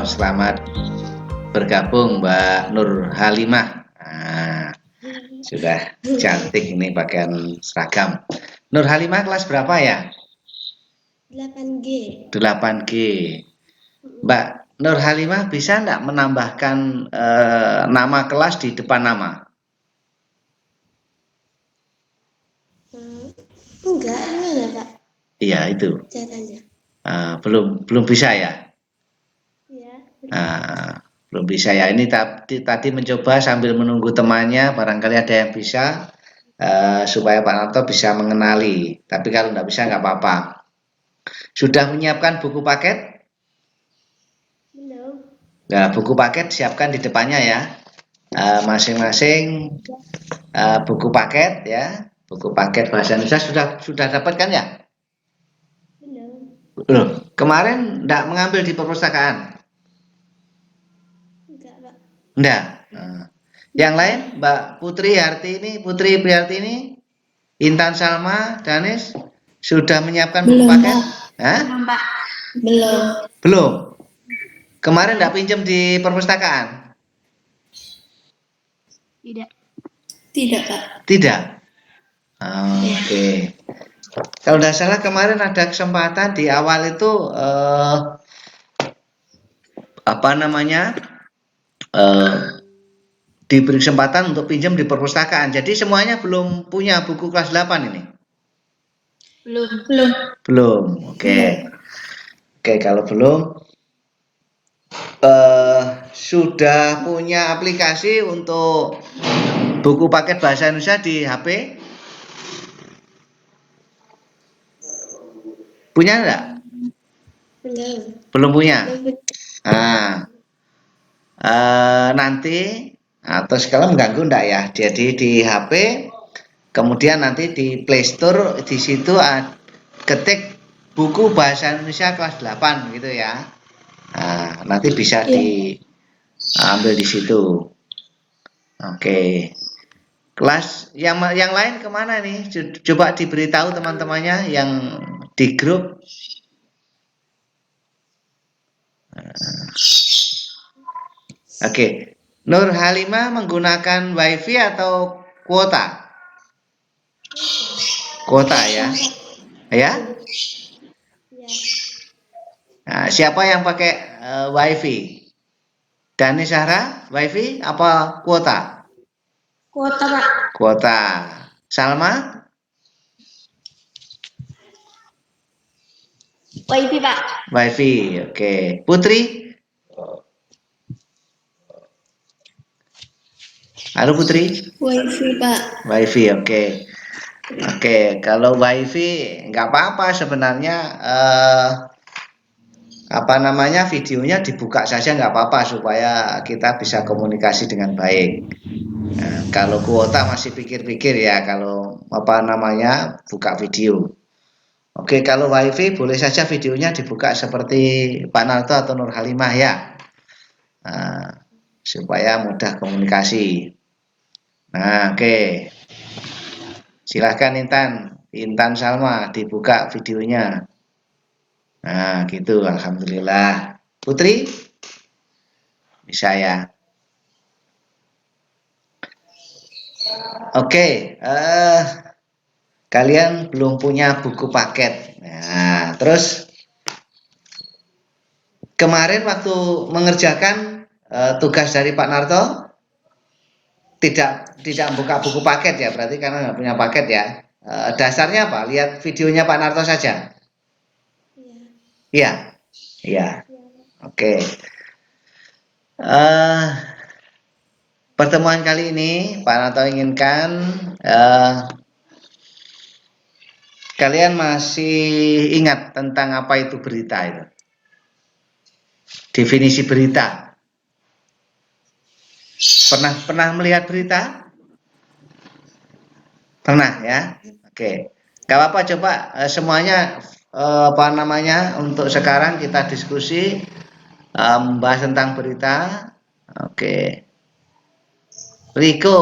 selamat bergabung Mbak Nur Halimah. Nah, sudah cantik ini pakaian seragam. Nur Halimah kelas berapa ya? 8G. 8G. Mbak Nur Halimah bisa enggak menambahkan nama kelas di depan nama? Enggak, gimana Pak? Iya itu. Caranya. Belum bisa ya? Iya. Belum bisa ya. Ini tadi mencoba sambil menunggu temannya, barangkali ada yang bisa supaya Pak Narto bisa mengenali. Tapi kalau nggak bisa nggak apa-apa. Sudah menyiapkan buku paket? Belum. Nah, buku paket siapkan di depannya ya. Masing-masing buku paket ya. Buku paket bahasa Indonesia sudah dapat kan ya? Belum. Loh, kemarin nggak mengambil di perpustakaan? Enggak, Pak. Enggak. Yang lain, Mbak Putri Priarti ini, Intan Salma, Danis, sudah menyiapkan buku paket? Belum, Pak. Belum. Belum. Kemarin enggak pinjam di perpustakaan? Tidak. Tidak, Pak. Tidak. Oke. Kalau tidak salah kemarin ada kesempatan di awal itu diberi kesempatan untuk pinjam di perpustakaan. Jadi semuanya belum punya buku kelas 8 ini? Belum. Oke. Oke, kalau belum sudah punya aplikasi untuk buku paket bahasa Indonesia di HP? Punya enggak? Belum punya. Nanti atau sekarang mengganggu enggak ya? Jadi di HP, kemudian nanti di Play Store di situ ketik buku bahasa Indonesia kelas 8 gitu ya. Nanti bisa diambil di situ. Oke. Kelas yang lain kemana nih? Coba diberitahu teman-temannya yang di grup. Oke. Nur Halimah menggunakan WiFi atau kuota? Kuota ya. Ya? Nah, siapa yang pakai WiFi? Dani Zahra, WiFi apa kuota? Kuota, Pak. Kuota. Salma? WiFi, Pak. WiFi, oke. Putri? Halo Putri? WiFi, Pak. WiFi, oke. Oke, kalau WiFi nggak apa-apa sebenarnya. Videonya dibuka saja nggak apa-apa supaya kita bisa komunikasi dengan baik. Nah, kalau kuota masih pikir-pikir ya kalau buka video. Oke, kalau WiFi boleh saja videonya dibuka seperti Pak Narto atau Nur Halimah ya, supaya mudah komunikasi. Nah, oke, silahkan Intan Salma dibuka videonya. Nah, gitu, alhamdulillah. Putri, bisa ya. Oke, kalian belum punya buku paket. Nah, terus kemarin waktu mengerjakan tugas dari Pak Narto tidak buka buku paket ya, berarti karena nggak punya paket ya. Dasarnya apa? Lihat videonya Pak Narto saja. Iya, iya. Oke. Pertemuan kali ini Pak Narto inginkan kalian masih ingat tentang apa itu berita itu? Definisi berita. Pernah melihat berita? Pernah ya? Oke. Gak apa-apa, coba semuanya untuk sekarang kita diskusi membahas tentang berita. Oke. Riko,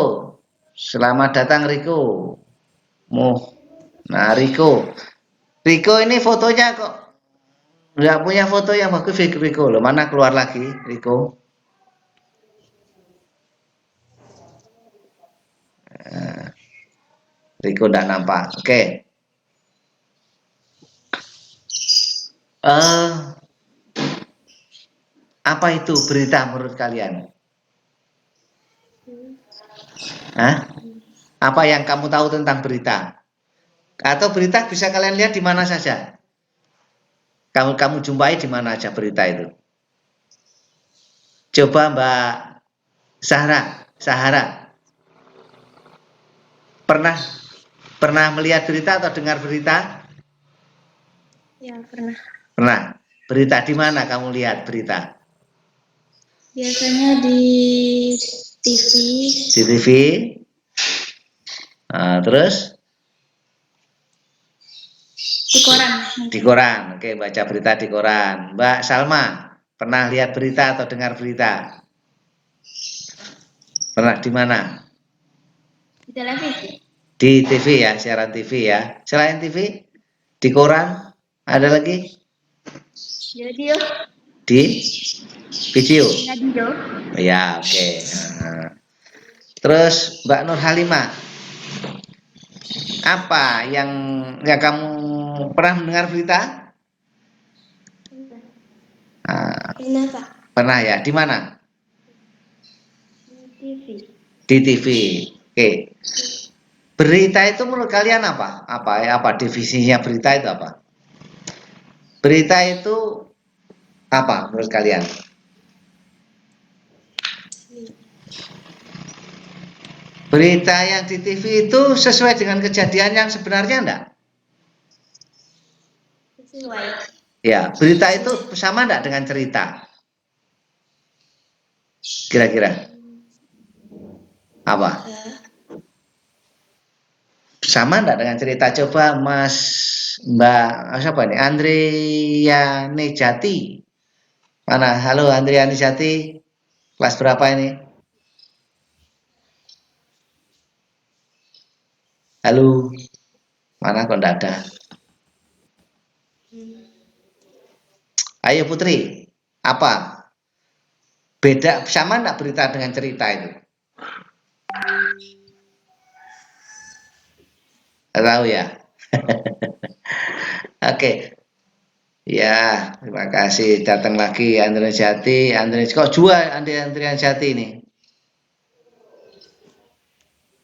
selamat datang Riko. Nah Riko ini fotonya kok Nggak punya foto yang bagus Riko loh. Mana keluar lagi Riko? Riko nggak nampak. Oke. Apa itu berita menurut kalian? Hah? Apa yang kamu tahu tentang berita? Atau berita bisa kalian lihat di mana saja? Kamu jumpai di mana aja berita itu? Coba Mbak Sahara, pernah melihat berita atau dengar berita? Ya, pernah. Pernah. Berita di mana kamu lihat berita? Biasanya di TV. Di TV. Terus Di koran. di koran. Oke, baca berita di koran. Mbak Salma, pernah lihat berita atau dengar berita? Pernah di mana? Di televisi. Di TV ya, siaran TV ya. Selain TV, di koran, ada lagi? Di radio. Di video. Di radio. Ya, oke. Terus Mbak Nur Halimah, apa yang ya kamu pernah mendengar berita? Pernah, Pak. Pernah ya. Di mana? Di TV. Di TV. Oke. Berita itu menurut kalian apa? Apa definisinya berita itu apa? Berita itu apa menurut kalian? Berita yang di TV itu sesuai dengan kejadian yang sebenarnya enggak? Sesuai. Ya, berita itu sama enggak dengan cerita? Kira-kira apa? Sama enggak dengan cerita? Coba Mbak siapa nih? Andriani Jati. Mana? Halo Andriani Jati. Kelas berapa ini? Halo. Mana kok enggak ada? Ayo Putri. Apa? Beda sama enggak berita dengan cerita itu? Tahu ya? Oke. Ya, terima kasih datang lagi Andrian Jati. Kok jual Andrian Jati ini?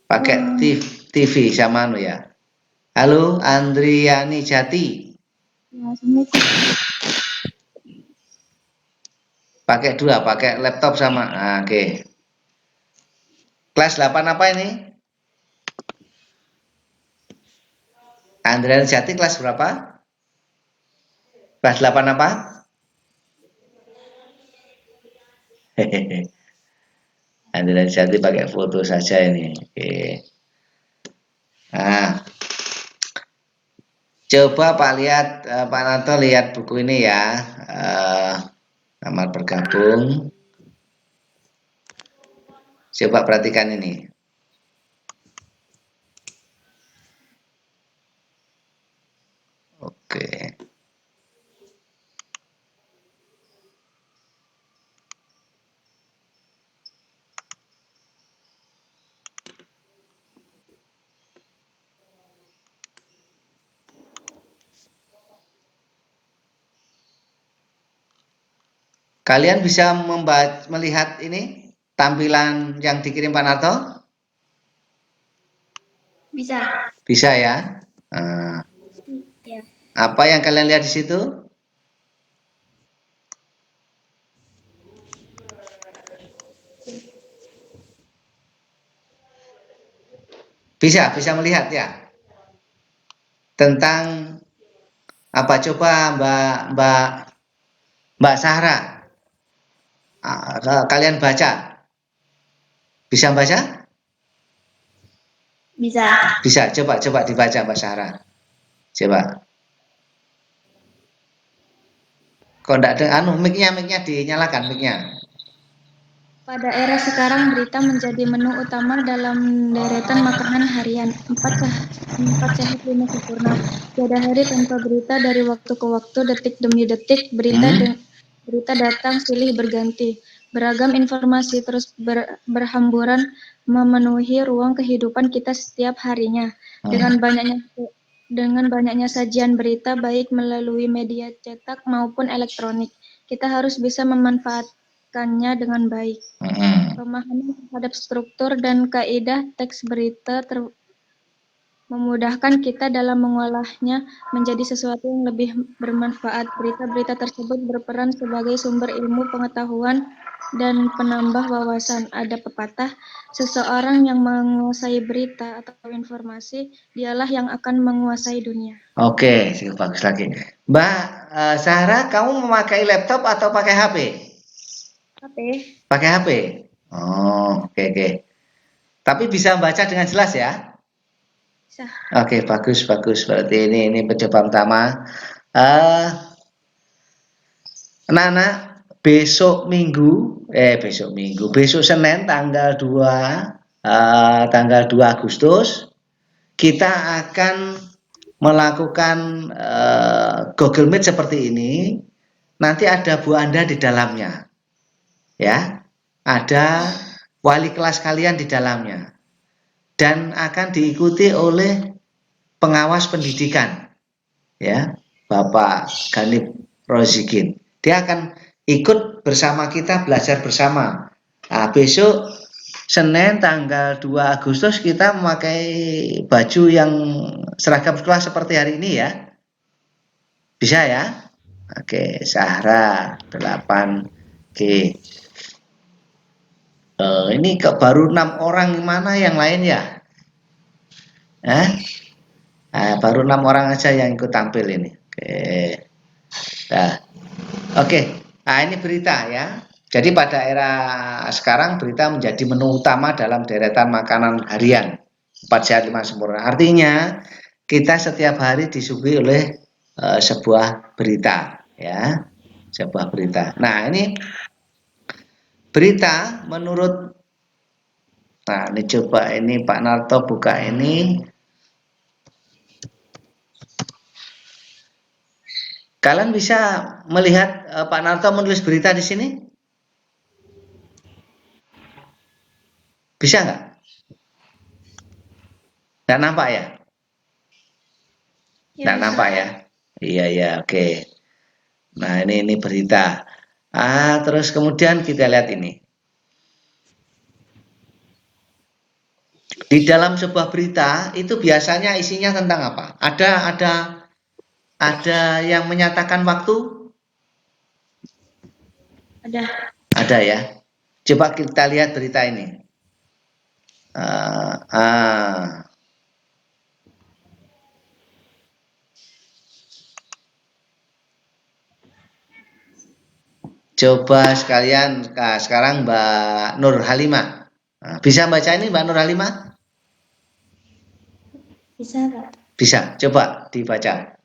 Pakai TV sama anu ya. Halo Andriani Jati. Pakai dua, pakai laptop sama. Oke. Kelas 8 apa ini? Andrian Jati kelas berapa? Kelas 8 apa? Hehehe. Andrian Jati pakai foto saja ini. Oke. Nah, coba Pak lihat, Pak Narto lihat buku ini ya. Selamat bergabung. Coba perhatikan ini. Oke. Kalian bisa melihat ini tampilan yang dikirim Pak Narto? Bisa. Bisa ya. Ya. Apa yang kalian lihat di situ? Bisa melihat ya. Tentang apa coba Mbak Sahra? Kalian baca? Bisa baca? Bisa. Bisa. Coba dibaca Mbak Sahra. Coba. Kok enggak ada mic-nya dinyalakan mic-nya. Pada era sekarang, berita menjadi menu utama dalam deretan makanan harian. 4 sehat 5 sempurna. Tiada hari tanpa berita dari waktu ke waktu, detik demi detik, berita datang silih berganti. Beragam informasi terus berhamburan memenuhi ruang kehidupan kita setiap harinya. Dengan banyaknya sajian berita, baik melalui media cetak maupun elektronik, kita harus bisa memanfaatkannya dengan baik. Pemahaman terhadap struktur dan kaidah teks berita memudahkan kita dalam mengolahnya menjadi sesuatu yang lebih bermanfaat. Berita-berita tersebut berperan sebagai sumber ilmu pengetahuan dan penambah wawasan. Ada pepatah, seseorang yang menguasai berita atau informasi, dialah yang akan menguasai dunia. Oke, bagus lagi. Mbak Zahra, kamu memakai laptop atau pakai HP? HP. Pakai HP. Oh, oke. Tapi bisa baca dengan jelas ya? Bisa. Oke, bagus. Berarti ini percobaan pertama. Anak-anak, besok Senin tanggal 2 Agustus kita akan melakukan Google Meet seperti ini. Nanti ada Bu Anda di dalamnya. Ya. Ada wali kelas kalian di dalamnya. Dan akan diikuti oleh pengawas pendidikan. Ya, Bapak Ganip Rozikin. Dia akan ikut bersama kita belajar bersama. Nah, besok Senin tanggal 2 Agustus kita memakai baju yang seragam sekolah seperti hari ini ya. Bisa ya? Oke, Zahra 8G. Ini baru 6 orang, mana yang lain ya? Baru 6 orang aja yang ikut tampil ini. Oke. Nah, ini berita ya. Jadi pada era sekarang berita menjadi menu utama dalam deretan makanan harian 4 sehat 5 sempurna. Artinya kita setiap hari disuguhi oleh sebuah berita ya. Sebuah berita. Nah, ini berita menurut, nah ini coba ini Pak Narto buka ini. Kalian bisa melihat Pak Narto menulis berita di sini? Bisa nggak? Nggak nampak ya? Nggak nampak ya? Iya, oke. Nah, ini berita. Terus kemudian kita lihat ini. Di dalam sebuah berita itu biasanya isinya tentang apa? Ada yang menyatakan waktu? Ada ya. Coba kita lihat berita ini. Coba sekalian, sekarang Mbak Nur Halimah. Bisa baca ini Mbak Nur Halimah? Bisa, Pak. Bisa, coba dibaca.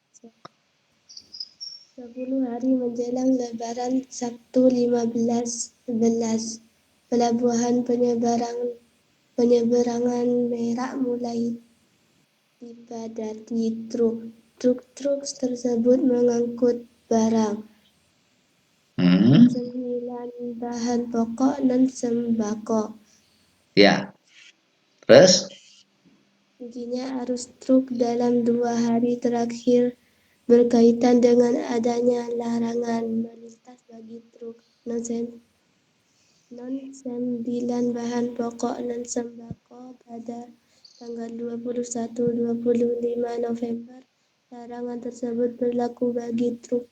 10 hari menjelang Lebaran, Sabtu 15/11, pelabuhan penyeberangan Merak mulai dipadati truk. Truk tersebut mengangkut barang, 9 bahan pokok dan sembako. Ya, terus? Tingginya arus truk dalam 2 hari terakhir berkaitan dengan adanya larangan melintas bagi truk non-9 bahan pokok dan sembako pada tanggal 21-25 November. Larangan tersebut berlaku bagi truk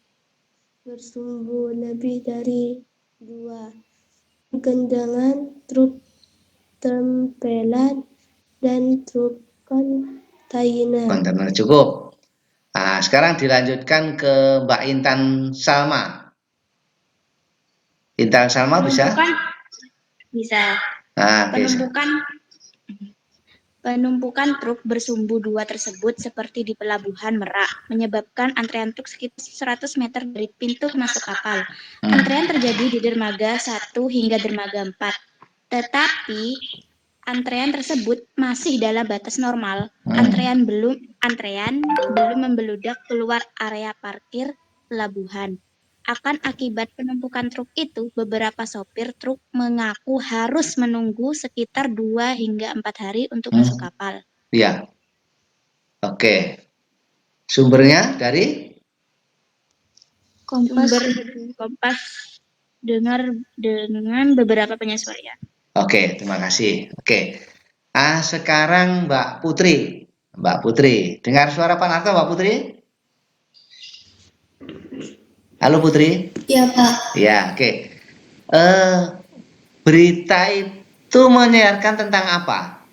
bersumbu lebih dari 2 gendangan, truk tempelan, dan truk kontainer. Cukup. Nah, sekarang dilanjutkan ke Mbak Intan Salma. Intan Salma bisa? Bisa. Nah, Penumpukan Penumpukan truk bersumbu 2 tersebut seperti di pelabuhan Merak, menyebabkan antrean truk sekitar 100 meter dari pintu masuk kapal. Antrean terjadi di dermaga 1 hingga dermaga 4. Tetapi antrean tersebut masih dalam batas normal. Antrean belum membeludak keluar area parkir pelabuhan. Akan akibat penumpukan truk itu, beberapa sopir truk mengaku harus menunggu sekitar 2 hingga 4 hari untuk masuk kapal. Ya, oke. Sumbernya dari Sumber Kompas dengan beberapa penyesuaian. Oke, terima kasih. Oke. Sekarang Mbak Putri. Mbak Putri, dengar suara Pak Narto, Mbak Putri? Halo Putri. Ya, Pak. Ya, oke. Berita itu menyiarkan tentang apa?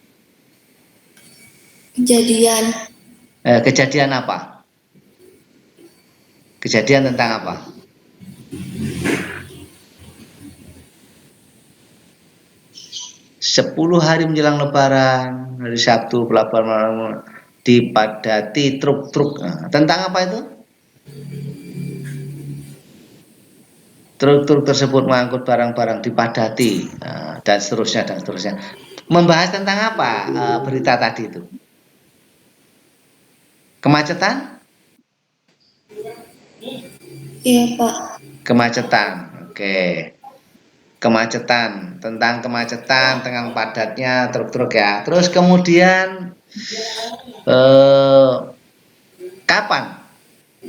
Kejadian. Kejadian apa? Kejadian tentang apa? Sepuluh hari menjelang Lebaran, hari Sabtu, pelabuhan dipadati truk-truk. Tentang apa itu? Truk-truk tersebut mengangkut barang-barang dipadati, dan seterusnya dan seterusnya. Membahas tentang apa berita tadi itu? Kemacetan? Iya, Pak. Kemacetan. Oke. Kemacetan, tentang kemacetan, tentang padatnya truk-truk ya. Terus kemudian kapan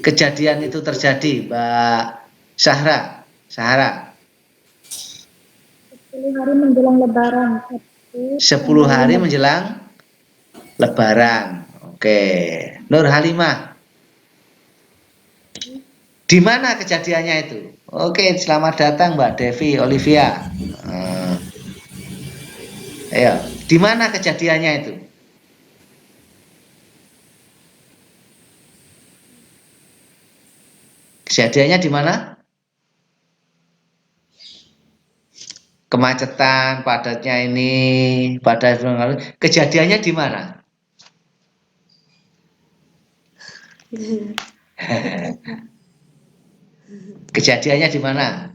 kejadian itu terjadi, Mbak Sahra? 10 hari menjelang Lebaran. 10 hari menjelang Lebaran. Oke. Nur Halimah, di mana kejadiannya itu? Oke, selamat datang Mbak Devi Olivia. Ayo, di mana kejadiannya itu? Kejadiannya di mana? Kemacetan, padatnya ini, padat kejadiannya di mana? Kejadiannya di mana?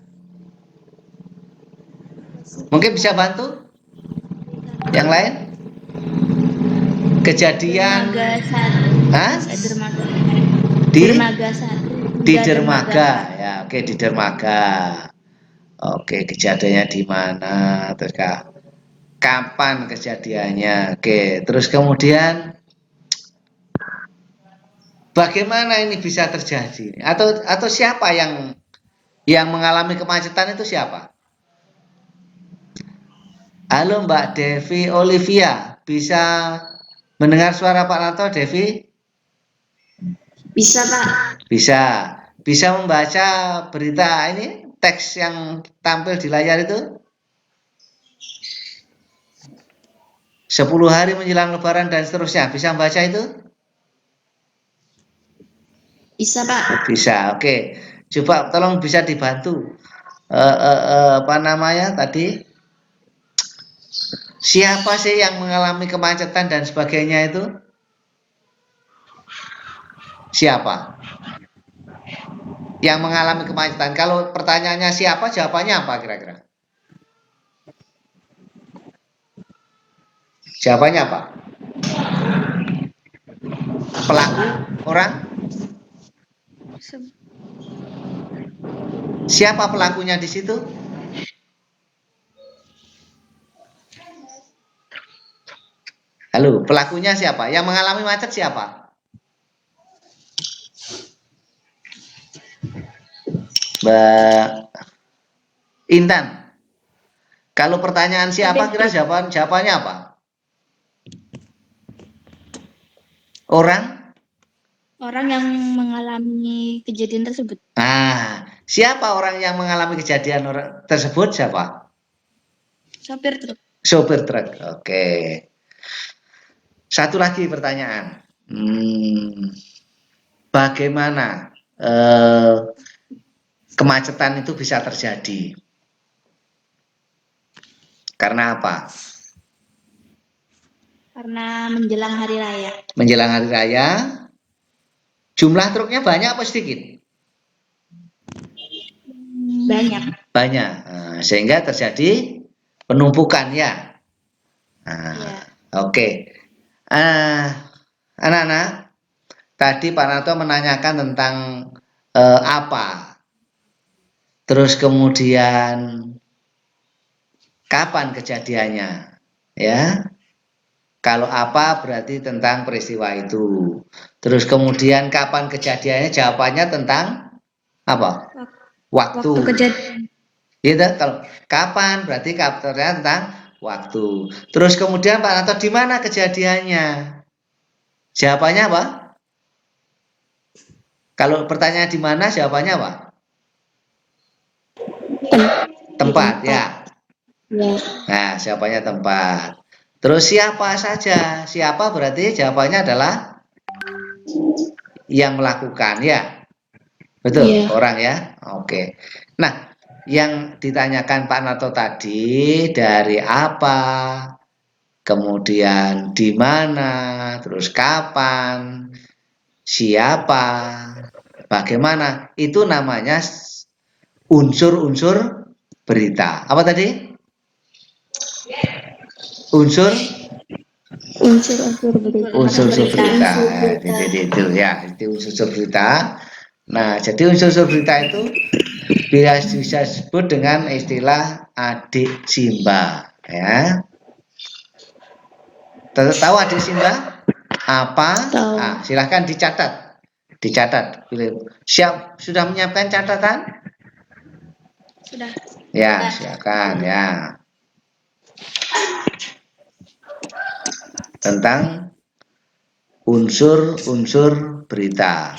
Mungkin bisa bantu? Yang lain? Kejadian Dermaga 1. Di dermaga ya, oke, di dermaga. Oke, kejadiannya di mana? Terus kapan kejadiannya? Oke, terus kemudian bagaimana ini bisa terjadi? Atau siapa yang mengalami kemacetan itu siapa? Halo Mbak Devi Olivia, bisa mendengar suara Pak Narto, Devi? Bisa, Pak. Bisa membaca berita ini, teks yang tampil di layar itu? 10 hari menjelang Lebaran dan seterusnya, bisa membaca itu? Bisa, Pak. Bisa, oke. Coba tolong bisa dibantu. Apa namanya tadi? Siapa sih yang mengalami kemacetan dan sebagainya itu? Siapa yang mengalami kemacetan? Kalau pertanyaannya siapa, jawabannya apa kira-kira? Jawabannya apa? Pelaku, orang? Siapa pelakunya di situ? Halo, pelakunya siapa? Yang mengalami macet siapa? Mbak Intan. Kalau pertanyaan siapa, kira jawabannya apa? Orang? Orang yang mengalami kejadian tersebut. Siapa orang yang mengalami kejadian tersebut? Siapa? Sopir truk. Sopir truk. Oke. Satu lagi pertanyaan. Bagaimana kemacetan itu bisa terjadi? Karena apa? Karena menjelang hari raya. Menjelang hari raya. Jumlah truknya banyak apa sedikit? Banyak. Banyak. Nah, sehingga terjadi penumpukan ya. Nah, Ya. Oke. Anak-anak, tadi Pak Narto menanyakan tentang apa. Terus kemudian kapan kejadiannya? Ya. Kalau apa berarti tentang peristiwa itu. Terus kemudian kapan kejadiannya? Jawabannya tentang apa? Waktu. Waktu kejadian. Gitu. Kalau kapan berarti faktornya tentang waktu. Terus kemudian Pak Narto di mana kejadiannya? Jawabannya apa? Kalau pertanyaan di mana, jawabannya apa? Tempat ya. Ya. Nah, jawabannya tempat. Terus siapa saja? Siapa berarti jawabannya adalah yang melakukan ya. Betul, Ya. orang ya. Oke. Nah, yang ditanyakan Pak Narto tadi dari apa, kemudian di mana, terus kapan, siapa, bagaimana, itu namanya unsur-unsur berita. Apa tadi? Unsur-unsur berita. Unsur-unsur berita. Itu ya, itu unsur-unsur berita. Nah, jadi unsur-unsur berita itu bisa disebut dengan istilah adik Simba ya. Tahu adik Simba apa? Tahu. Nah, silahkan dicatat. Siap, sudah menyiapkan catatan? Sudah. Ya, silakan ya. Tentang unsur-unsur berita.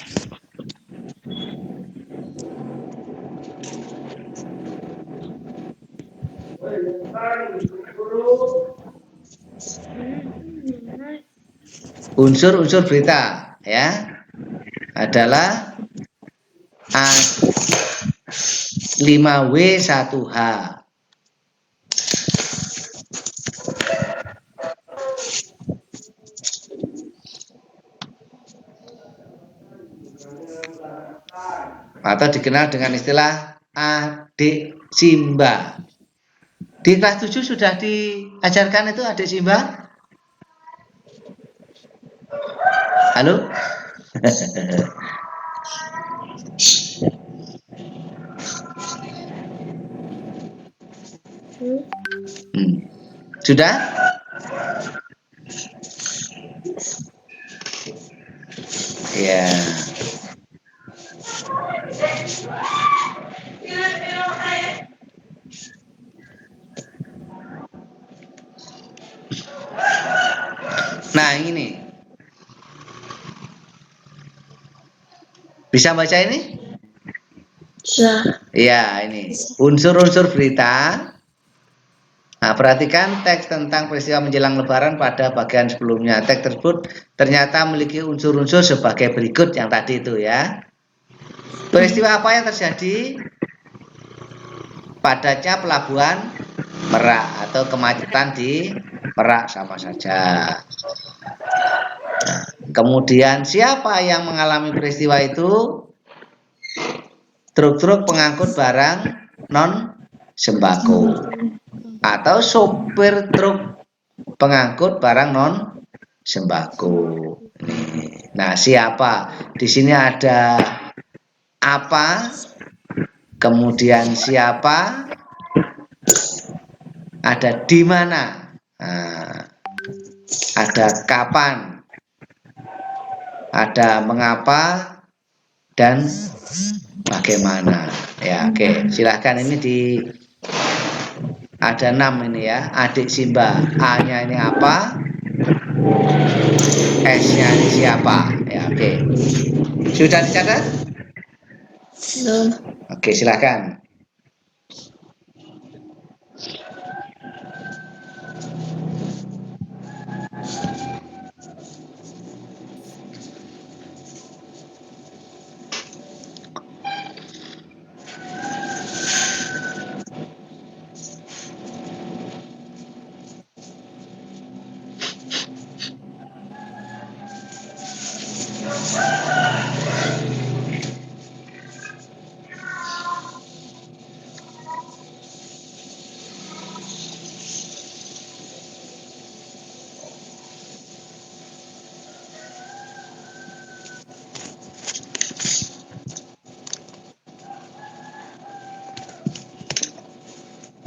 Unsur-unsur berita ya adalah A5W1H. Atau dikenal dengan istilah adik Simba. Di kelas 7 sudah diajarkan itu adik Simba? Halo? Sudah? Ya. Nah, ini. Bisa baca ini? Bisa. Ya, ini. Unsur-unsur berita. Nah, perhatikan teks tentang peristiwa menjelang Lebaran pada bagian sebelumnya. Teks tersebut ternyata memiliki unsur-unsur sebagai berikut yang tadi itu ya. Peristiwa apa yang terjadi? Padatnya pelabuhan Merak atau kemacetan di Merak sama saja. Nah, kemudian siapa yang mengalami peristiwa itu? Truk-truk pengangkut barang non sembako atau sopir truk pengangkut barang non sembako. Nah, siapa? Di sini ada apa? Kemudian siapa? Ada di mana? Nah, ada kapan? Ada mengapa? Dan bagaimana? Ya, oke. Silahkan ini ada 6 ini ya. Adik Simba. A-nya ini apa? S-nya ini siapa? Ya, oke. Sudah dicatat? Belum. Oke, silahkan.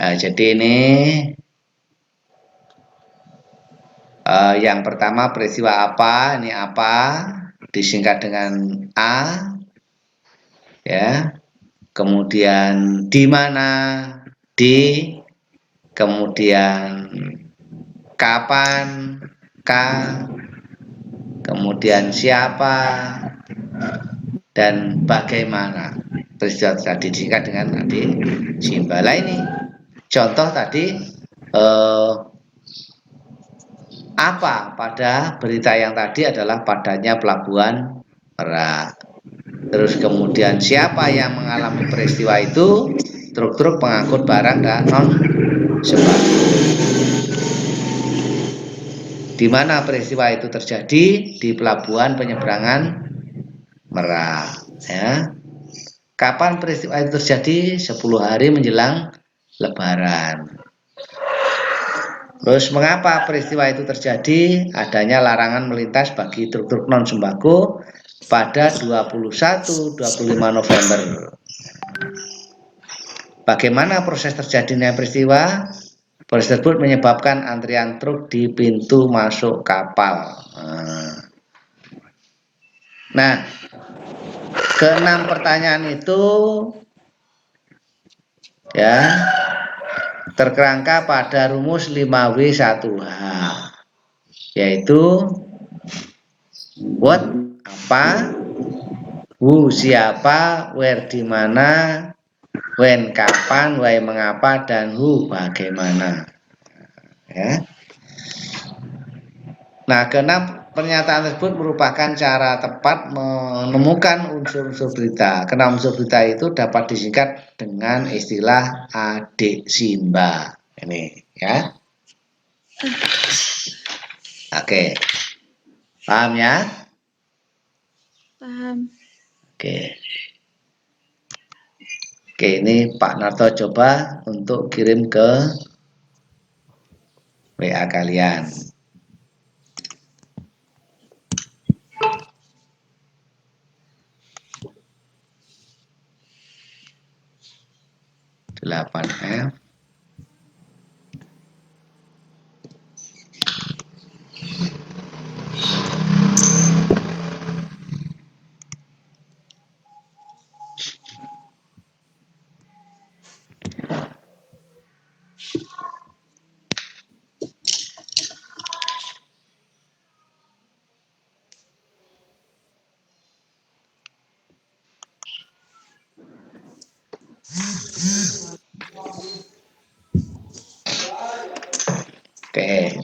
Nah, jadi ini yang pertama peristiwa apa, ini apa, disingkat dengan A, ya. Kemudian di mana, di, kemudian kapan, K, kemudian siapa, dan bagaimana. Peristiwa tadi disingkat dengan tadi Simbala ini. Contoh tadi apa pada berita yang tadi adalah padanya pelabuhan Merak. Terus kemudian siapa yang mengalami peristiwa itu? Truk-truk pengangkut barang dan non sembako. Di mana peristiwa itu terjadi? Di pelabuhan penyeberangan Merak. Ya. Kapan peristiwa itu terjadi? 10 hari menjelang Lebaran. Terus mengapa peristiwa itu terjadi? Adanya larangan melintas bagi truk-truk non sembako pada 21-25 November. Bagaimana proses terjadinya peristiwa? Proses tersebut menyebabkan antrian truk di pintu masuk kapal. Nah, keenam pertanyaan itu ya terkerangka pada rumus 5W1H, yaitu what apa, who siapa, where di mana, when kapan, why mengapa, dan who bagaimana. Ya. Nah, keenam pernyataan tersebut merupakan cara tepat menemukan unsur-unsur berita. Keenam unsur berita itu dapat disingkat dengan istilah adik Simba. Ini ya. Oke. Paham ya? Paham. Oke. Oke, ini Pak Narto coba untuk kirim ke WA kalian. Delapan F. Oke.